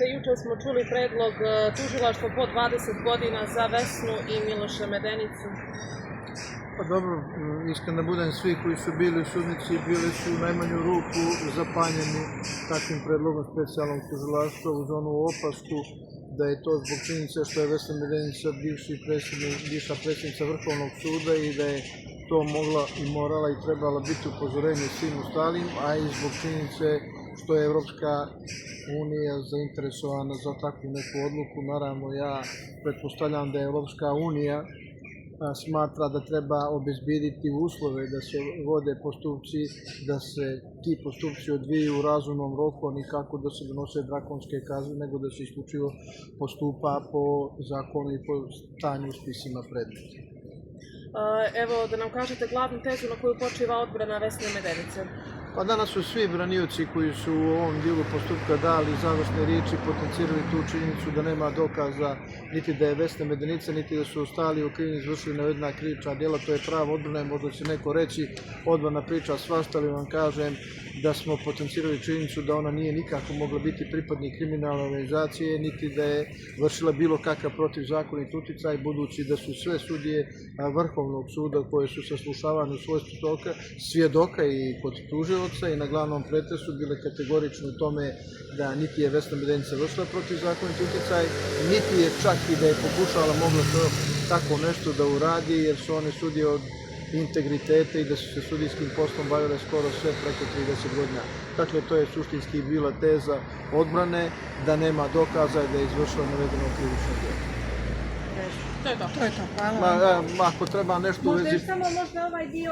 Juče smo čuli predlog tužilaštva po 20 godina za Vesnu i Miloša Medenicu. Pa dobro, iskren da budem, svi koji su bili u sudnici bili su u najmanju ruku zapanjeni takvim predlogom specijalnog tužilaštva uz onu opasku da je to zbog činjenice što je Vesna Medenica bivša predsjednica Vrhovnog suda i da je to mogla i morala i trebala biti upozorenje svim ostalim, a i zbog činjenice što je Evropska unija zainteresovana za takvu neku odluku. Naravno, ja pretpostavljam da je Evropska unija smatra da treba obezbediti uslove da se vode postupci, da se ti postupci odvijaju u razumnom roku, a nikako da se donose drakonske kazne, nego da se isključivo postupa po zakonu i po stanju u spisima predmeta. Evo, da nam kažete glavnu tezu na koju počiva odbrana Vesne Medenice. Pa danas su svi branioci koji su u ovom dijelu postupka dali završne riječi, potencirali tu činjenicu da nema dokaza niti da je Vesna Medenica, niti da su ostali okrivljeni izvršili navedena krivična djela. To je prava odbrana, možda će neko reći odbrana priča svašta, ali vam kažem da smo potencirali činjenicu da ona nije nikako mogla biti pripadnik kriminalne organizacije, niti da je vršila bilo kakav protivzakonit uticaj, budući da su sve sudije Vrhovnog suda koje su saslušavane u svojstvu svjedoka i kod tužioca i na glavnom pretresu bile kategorične u tome da niti je Vesna Medenica vršila protivzakonit uticaj, niti je čak i da je pokušala mogla to tako nešto da uradi, jer su one sudije od integriteta i da su se sudijskim poslom bavile skoro sve preko 30 godina. Dakle, to je suštinski bila teza odbrane da nema dokaza da je izvršila navedeno krivično djelo. To je to. To je to, hvala. Ako treba nešto u vezi... Možda još samo ovaj dio